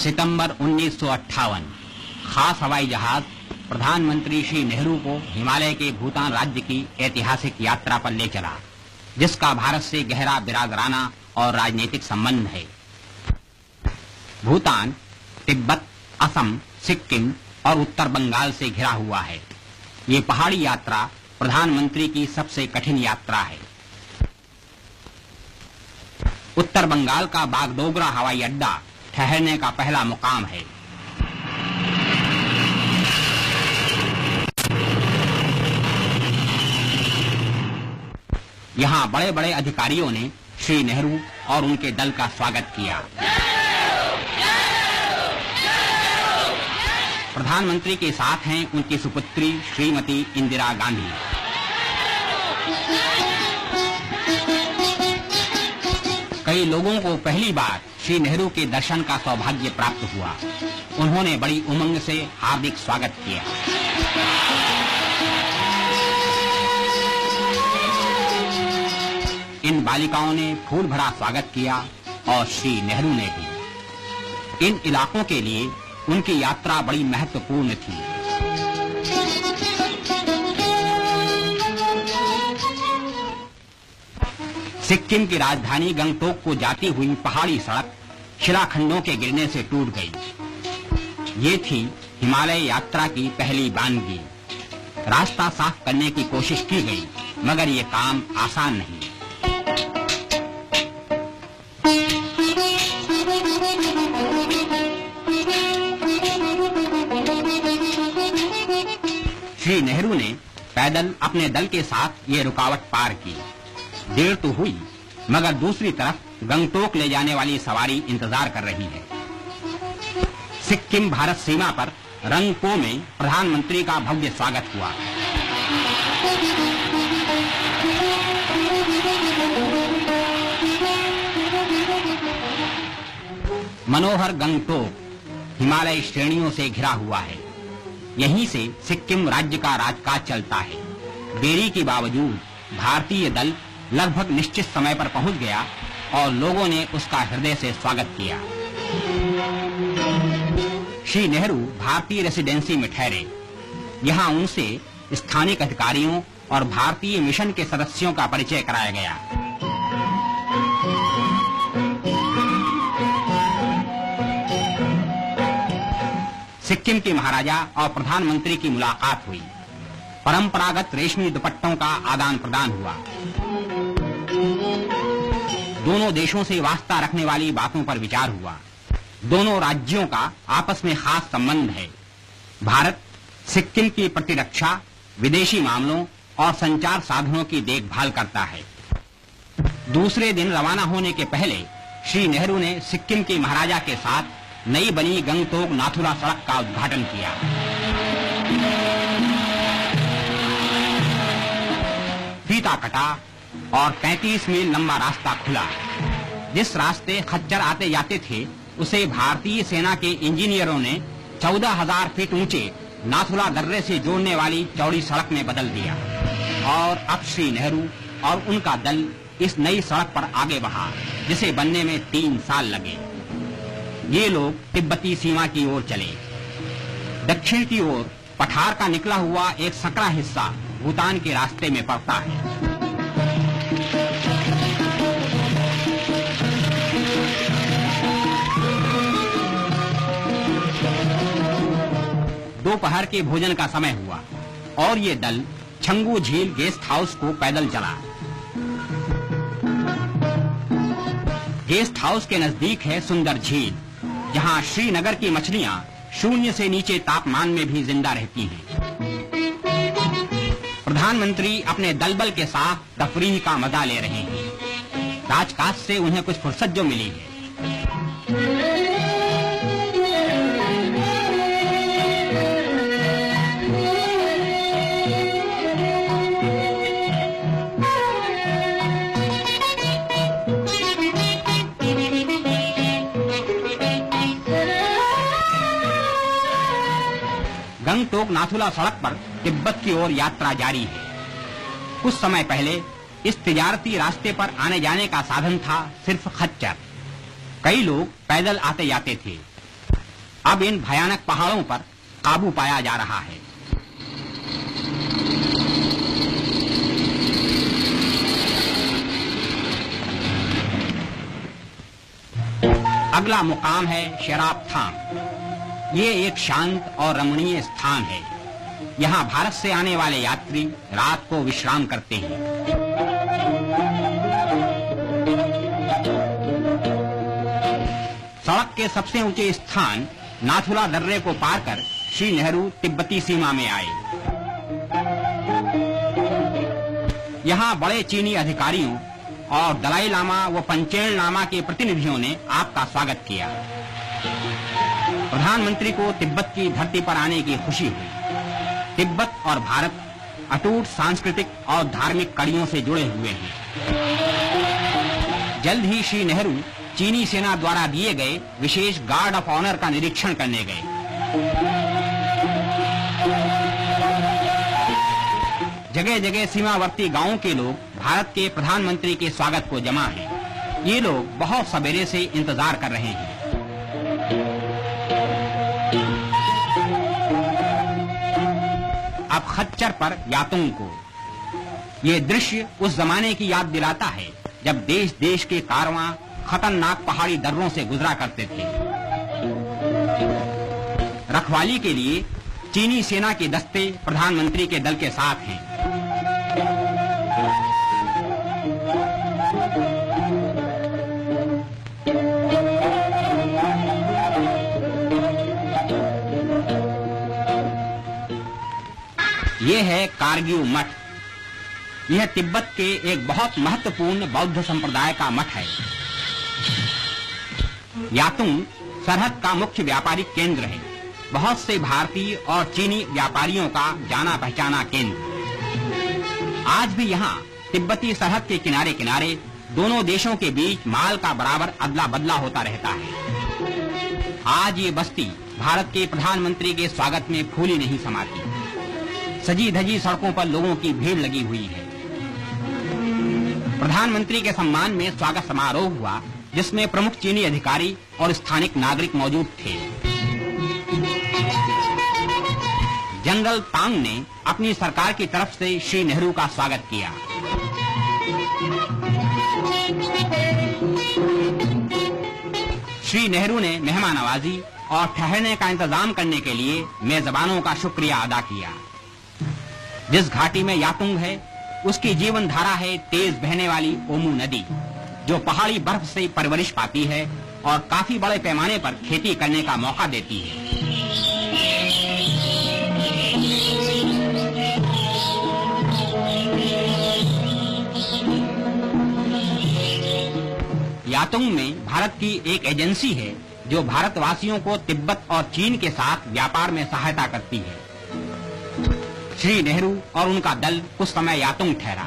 सितंबर 1958 खास हवाई जहाज प्रधानमंत्री श्री नेहरू को हिमालय के भूटान राज्य की ऐतिहासिक यात्रा पर ले चला, जिसका भारत से गहरा बिरादराना और राजनीतिक संबंध है। भूटान तिब्बत, असम, सिक्किम और उत्तर बंगाल से घिरा हुआ है। ये पहाड़ी यात्रा प्रधानमंत्री की सबसे कठिन यात्रा है। उत्तर बंगाल का बागडोगरा हवाई अड्डा ठहरने का पहला मुकाम है। यहाँ बड़े बड़े अधिकारियों ने श्री नेहरू और उनके दल का स्वागत किया। प्रधानमंत्री के साथ हैं उनकी सुपुत्री श्रीमती इंदिरा गांधी। कई लोगों को पहली बार श्री नेहरू के दर्शन का सौभाग्य प्राप्त हुआ। उन्होंने बड़ी उमंग से हार्दिक स्वागत किया। इन बालिकाओं ने फूल भरा स्वागत किया और श्री नेहरू ने भी। इन इलाकों के लिए उनकी यात्रा बड़ी महत्वपूर्ण थी। सिक्किम की राजधानी गंगटोक को जाती हुई पहाड़ी सड़क शिलाखंडों के गिरने से टूट गई। ये थी हिमालय यात्रा की पहली बानगी। रास्ता साफ करने की कोशिश की गई, मगर ये काम आसान नहीं। श्री नेहरू ने पैदल अपने दल के साथ ये रुकावट पार की। देर तो हुई, मगर दूसरी तरफ गंगटोक ले जाने वाली सवारी इंतजार कर रही है। सिक्किम भारत सीमा पर रंगपो में प्रधानमंत्री का भव्य स्वागत हुआ। मनोहर गंगटोक हिमालय श्रेणियों से घिरा हुआ है। यहीं से सिक्किम राज्य का राजकाज चलता है। देरी के बावजूद भारतीय दल लगभग निश्चित समय पर पहुंच गया और लोगों ने उसका हृदय से स्वागत किया। श्री नेहरू भारतीय रेसिडेंसी में ठहरे। यहां उनसे स्थानीय अधिकारियों और भारतीय मिशन के सदस्यों का परिचय कराया गया। सिक्किम के महाराजा और प्रधानमंत्री की मुलाकात हुई। परंपरागत रेशमी दुपट्टों का आदान प्रदान हुआ। दोनों देशों से वास्ता रखने वाली बातों पर विचार हुआ। दोनों राज्यों का आपस में खास संबंध है। भारत सिक्किम की प्रतिरक्षा, विदेशी मामलों और संचार साधनों की देखभाल करता है। दूसरे दिन रवाना होने के पहले श्री नेहरू ने सिक्किम के महाराजा के साथ नई बनी गंगटोक नाथुला सड़क का उद्घाटन किया। फीता कटा और 35 मील लंबा रास्ता खुला। जिस रास्ते खच्चर आते जाते थे, उसे भारतीय सेना के इंजीनियरों ने 14,000 फीट ऊंचे नाथुला दर्रे से जोड़ने वाली चौड़ी सड़क में बदल दिया। और अब श्री नेहरू और उनका दल इस नई सड़क पर आगे बढ़ा, जिसे बनने में 3 साल लगे। ये लोग तिब्बती सीमा की ओर चले। दक्षिण की ओर पठार का निकला हुआ एक सकरा हिस्सा भूटान के रास्ते में पड़ता है। दोपहर के भोजन का समय हुआ और ये दल छंगू झील गेस्ट हाउस को पैदल चला। गेस्ट हाउस के नजदीक है सुंदर झील, जहां श्रीनगर की मछलियां 0 से नीचे तापमान में भी जिंदा रहती हैं। प्रधानमंत्री अपने दलबल के साथ तफरीह का मजा ले रहे हैं। राजकाज से उन्हें कुछ फुर्सत जो मिली है। गंगटोक नाथुला सड़क पर तिब्बत की ओर यात्रा जारी है। कुछ समय पहले इस तिजारती रास्ते पर आने जाने का साधन था सिर्फ खच्चर। कई लोग पैदल आते जाते थे। अब इन भयानक पहाड़ों पर काबू पाया जा रहा है। अगला मुकाम है शराबथाम। ये एक शांत और रमणीय स्थान है। यहाँ भारत से आने वाले यात्री रात को विश्राम करते हैं। सड़क के सबसे ऊंचे स्थान नाथुला दर्रे को पार कर श्री नेहरू तिब्बती सीमा में आए। यहाँ बड़े चीनी अधिकारियों और दलाई लामा व पंचेन लामा के प्रतिनिधियों ने आपका स्वागत किया। प्रधानमंत्री को तिब्बत की धरती पर आने की खुशी हुई। तिब्बत और भारत अटूट सांस्कृतिक और धार्मिक कड़ियों से जुड़े हुए हैं। जल्द ही श्री नेहरू चीनी सेना द्वारा दिए गए विशेष गार्ड ऑफ ऑनर का निरीक्षण करने गए। जगह जगह सीमावर्ती गांवों के लोग भारत के प्रधानमंत्री के स्वागत को जमा हैं। ये लोग बहुत सवेरे से इंतजार कर रहे हैं। अब खच्चर पर यातुंग को। ये दृश्य उस जमाने की याद दिलाता है जब देश देश के कारवां खतरनाक पहाड़ी दर्रों से गुजरा करते थे। रखवाली के लिए चीनी सेना के दस्ते प्रधानमंत्री के दल के साथ हैं। ये है कारगिल मठ। यह तिब्बत के एक बहुत महत्वपूर्ण बौद्ध संप्रदाय का मठ है। यातुंग सरहद का मुख्य व्यापारिक केंद्र है। बहुत से भारतीय और चीनी व्यापारियों का जाना पहचाना केंद्र। आज भी यहाँ तिब्बती सरहद के किनारे किनारे दोनों देशों के बीच माल का बराबर अदला बदला होता रहता है। आज ये बस्ती भारत के प्रधानमंत्री के स्वागत में फूली नहीं समाती। सजी धजी सड़कों पर लोगों की भीड़ लगी हुई है। प्रधानमंत्री के सम्मान में स्वागत समारोह हुआ, जिसमें प्रमुख चीनी अधिकारी और स्थानिक नागरिक मौजूद थे। जनरल तांग ने अपनी सरकार की तरफ से श्री नेहरू का स्वागत किया। श्री नेहरू ने मेहमानवाजी और ठहरने का इंतजाम करने के लिए मेजबानों का शुक्रिया अदा किया। जिस घाटी में यातुंग है, उसकी जीवन धारा है तेज बहने वाली ओमू नदी, जो पहाड़ी बर्फ से परवरिश पाती है और काफी बड़े पैमाने पर खेती करने का मौका देती है। यातुंग में भारत की एक एजेंसी है जो भारतवासियों को तिब्बत और चीन के साथ व्यापार में सहायता करती है। श्री नेहरू और उनका दल कुछ समय यातुंग ठहरा।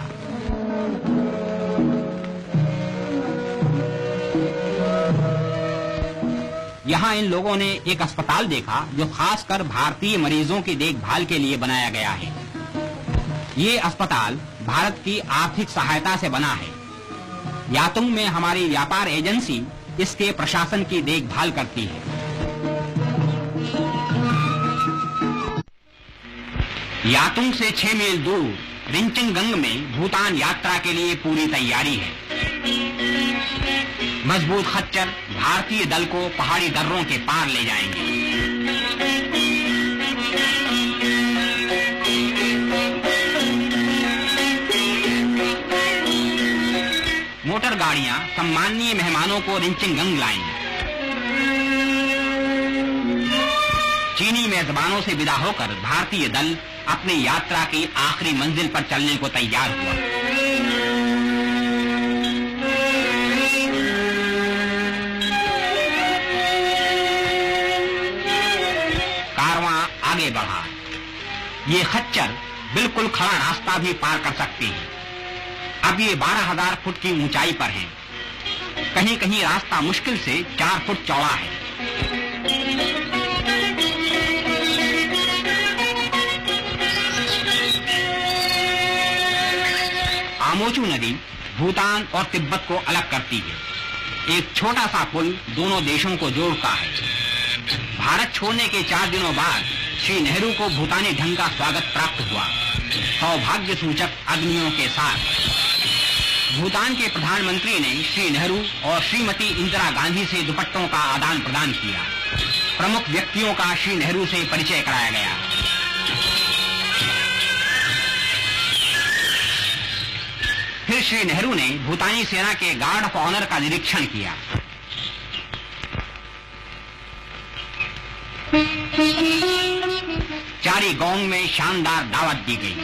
यहाँ इन लोगों ने एक अस्पताल देखा जो खासकर भारतीय मरीजों की देखभाल के लिए बनाया गया है। ये अस्पताल भारत की आर्थिक सहायता से बना है। यातुंग में हमारी व्यापार एजेंसी इसके प्रशासन की देखभाल करती है। यातुंग से 6 मील दूर रिंचिंगंग में भूटान यात्रा के लिए पूरी तैयारी है। मजबूत खच्चर भारतीय दल को पहाड़ी दर्रों के पार ले जाएंगे। मोटर गाड़ियां सम्माननीय मेहमानों को रिंचिंगंग लाएंगी। चीनी मेजबानों से विदा होकर भारतीय दल अपनी यात्रा की आखिरी मंजिल पर चलने को तैयार हुआ। कारवां आगे बढ़ा। ये खच्चर बिल्कुल खड़ा रास्ता भी पार कर सकते हैं। अब ये 12,000 फुट की ऊंचाई पर है। कहीं कहीं रास्ता मुश्किल से 4 फुट चौड़ा है। आमोचू नदी भूटान और तिब्बत को अलग करती है। एक छोटा सा पुल दोनों देशों को जोड़ता है। भारत छोड़ने के 4 दिनों बाद श्री नेहरू को भूटानी ढंग का स्वागत प्राप्त हुआ, सौभाग्य सूचक अग्नियों के साथ। भूटान के प्रधानमंत्री ने श्री नेहरू और श्रीमती इंदिरा गांधी से दुपट्टों का आदान प्रदान किया। प्रमुख व्यक्तियों का श्री नेहरू से परिचय कराया गया। फिर श्री नेहरू ने भूटानी सेना के गार्ड ऑफ ऑनर का निरीक्षण किया। चारीगोंग में शानदार दावत दी गई।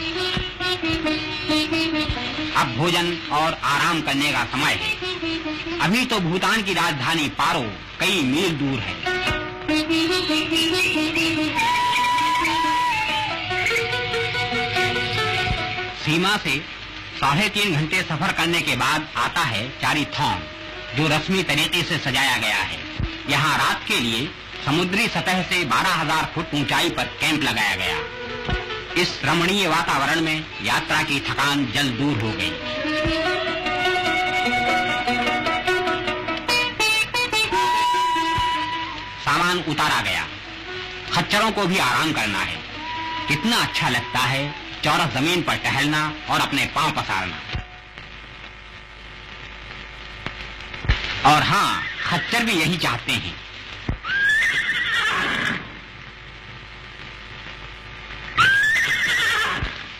अब भोजन और आराम करने का समय है। अभी तो भूटान की राजधानी पारो कई मील दूर है। सीमा से 3.5 घंटे सफर करने के बाद आता है चारीथोंग, जो रस्मी तरीके से सजाया गया है। यहाँ रात के लिए समुद्री सतह से 12,000 फुट ऊंचाई पर कैंप लगाया गया। इस रमणीय वातावरण में यात्रा की थकान जल्द दूर हो गई। सामान उतारा गया। खच्चरों को भी आराम करना है। कितना अच्छा लगता है चौरस जमीन पर टहलना और अपने पांव पसारना। और हाँ, खच्चर भी यही चाहते हैं।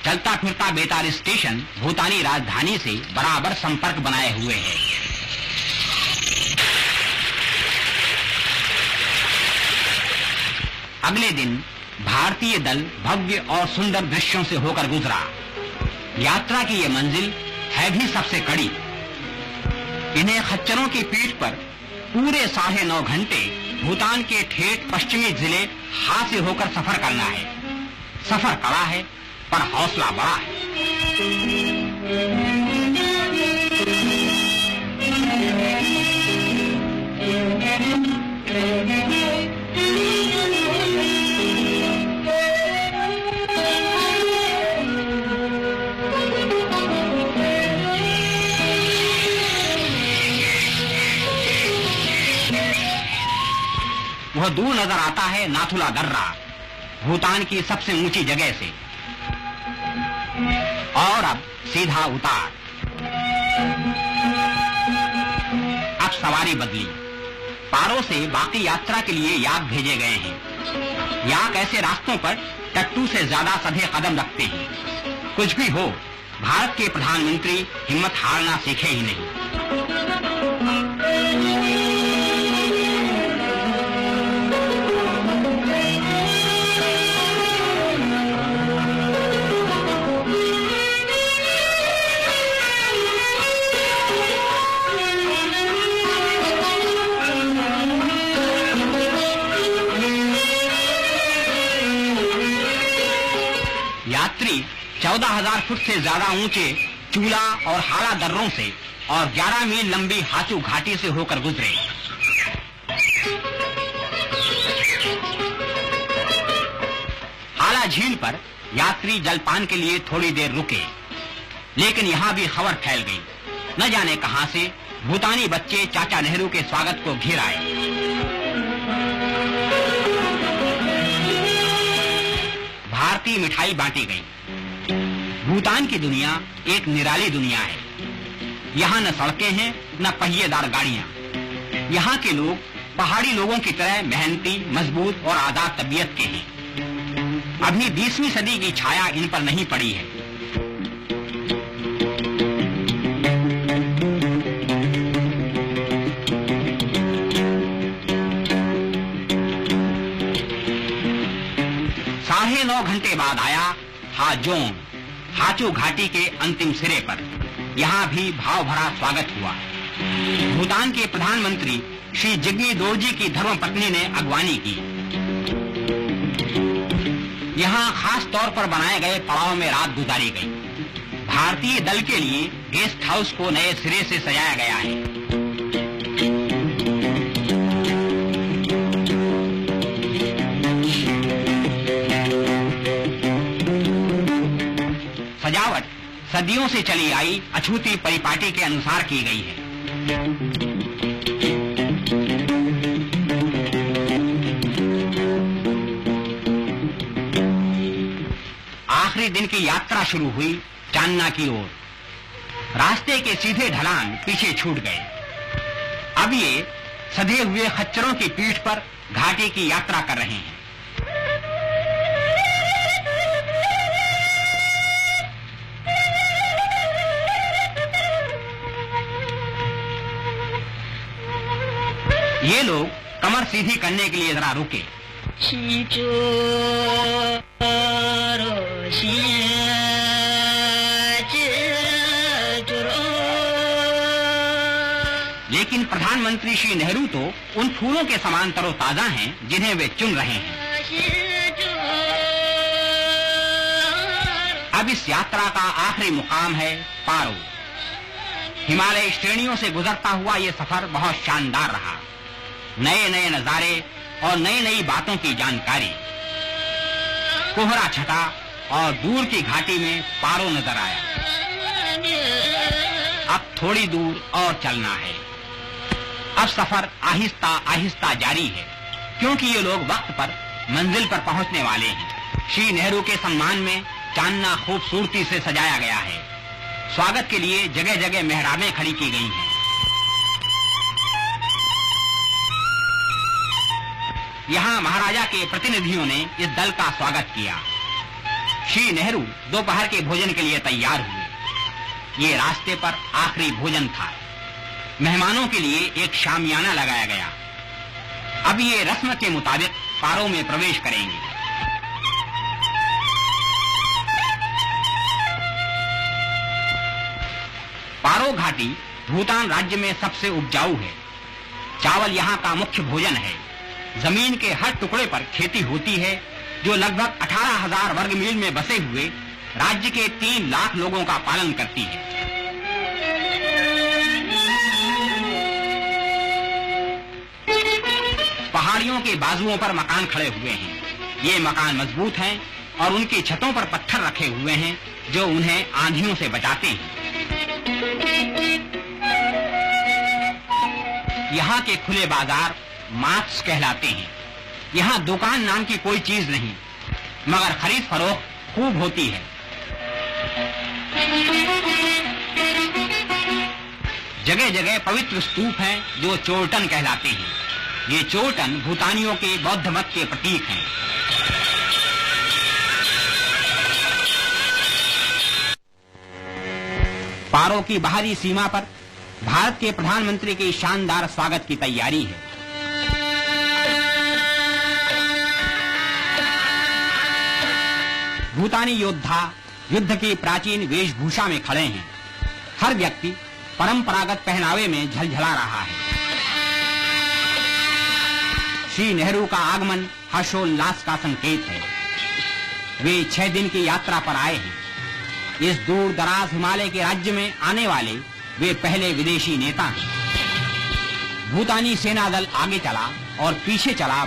चलता फिरता बेताल स्टेशन भूटानी राजधानी से बराबर संपर्क बनाए हुए है। अगले दिन भारतीय दल भव्य और सुंदर दृश्यों से होकर गुजरा। यात्रा की ये मंजिल है भी सबसे कड़ी। इन्हें खच्चरों की पीठ पर पूरे 9.5 घंटे भूटान के ठेठ पश्चिमी जिले हा से होकर सफर करना है। सफर कड़ा है पर हौसला बड़ा है। वह दूर नजर आता है नाथुला दर्रा, भूटान की सबसे ऊंची जगह से। और अब सीधा उतार। अब सवारी बदली। पारो से बाकी यात्रा के लिए याक भेजे गए हैं। याक ऐसे रास्तों पर टट्टू से ज्यादा सधे कदम रखते हैं। कुछ भी हो, भारत के प्रधानमंत्री हिम्मत हारना सीखे ही नहीं। यात्री 14,000 फुट से ज्यादा ऊंचे चूला और हाला दर्रों से और 11 मील लंबी हाचू घाटी से होकर गुजरे। हाला झील पर यात्री जलपान के लिए थोड़ी देर रुके, लेकिन यहाँ भी खबर फैल गई। न जाने कहां से भूटानी बच्चे चाचा नेहरू के स्वागत को घेर आए। भारतीय मिठाई बांटी गई। भूटान की दुनिया एक निराली दुनिया है। यहाँ न सड़कें हैं न पहिएदार गाड़ियां। यहाँ के लोग पहाड़ी लोगों की तरह मेहनती, मजबूत और आजाद तबीयत के हैं। अभी 20वीं सदी की छाया इन पर नहीं पड़ी है। साढ़े 9 घंटे बाद आया हाजोंग, हाचू घाटी के अंतिम सिरे पर। यहाँ भी भाव भरा स्वागत हुआ। भूटान के प्रधानमंत्री श्री जिग्मे दोर्जी की धर्मपत्नी ने अगवानी की। यहाँ खास तौर पर बनाए गए पड़ाव में रात गुजारी गई। भारतीय दल के लिए गेस्ट हाउस को नए सिरे से सजाया गया है। सजावट सदियों से चली आई अछूती परिपाटी के अनुसार की गई है। दूसरे दिन की यात्रा शुरू हुई चांदना की ओर। रास्ते के सीधे ढलान पीछे छूट गए। अब ये सधे हुए खच्चरों की पीठ पर घाटी की यात्रा कर रहे हैं। ये लोग कमर सीधी करने के लिए जरा रुके। लेकिन प्रधानमंत्री श्री नेहरू तो उन फूलों के समान तरोताजा हैं जिन्हें वे चुन रहे हैं। अब इस यात्रा का आखिरी मुकाम है पारो। हिमालय श्रेणियों से गुजरता हुआ ये सफर बहुत शानदार रहा। नए नए नजारे और नई नई बातों की जानकारी। कोहरा छटा और दूर की घाटी में पारो नजर आया। अब थोड़ी दूर और चलना है। अब सफर आहिस्ता आहिस्ता जारी है, क्योंकि ये लोग वक्त पर मंजिल पर पहुंचने वाले हैं। श्री नेहरू के सम्मान में चांदना खूबसूरती से सजाया गया है। स्वागत के लिए जगह जगह मेहराबें खड़ी की गई हैं। यहाँ महाराजा के प्रतिनिधियों ने इस दल का स्वागत किया। श्री नेहरू दोपहर के भोजन के लिए तैयार हुए। ये रास्ते पर आखिरी भोजन था। मेहमानों के लिए एक शामियाना लगाया गया। अब ये रस्म के मुताबिक पारो में प्रवेश करेंगे। पारो घाटी भूटान राज्य में सबसे उपजाऊ है। चावल यहाँ का मुख्य भोजन है। जमीन के हर टुकड़े पर खेती होती है, जो लगभग 18,000 वर्ग मील में बसे हुए राज्य के 3 लाख लोगों का पालन करती है। पहाड़ियों के बाजुओं पर मकान खड़े हुए हैं। ये मकान मजबूत हैं और उनकी छतों पर पत्थर रखे हुए हैं जो उन्हें आंधियों से बचाते हैं। यहाँ के खुले बाजार मार्ट्स कहलाते हैं। यहाँ दुकान नाम की कोई चीज नहीं, मगर खरीद फरोख्त खूब होती है। जगह जगह पवित्र स्तूप हैं जो चोरटन कहलाते हैं। ये चोरटन भूटानियों के बौद्ध मत के प्रतीक हैं। पारो की बाहरी सीमा पर भारत के प्रधानमंत्री के शानदार स्वागत की तैयारी है। भूटानी योद्धा युद्ध की प्राचीन वेशभूषा में खड़े हैं। हर व्यक्ति परंपरागत पहनावे में झलझला रहा है। श्री नेहरू का आगमन हर्षोल्लास का संकेत है। वे 6 दिन की यात्रा पर आए हैं। इस दूर दराज हिमालय के राज्य में आने वाले वे पहले विदेशी नेता हैं। भूटानी सेना दल आगे चला और पीछे चला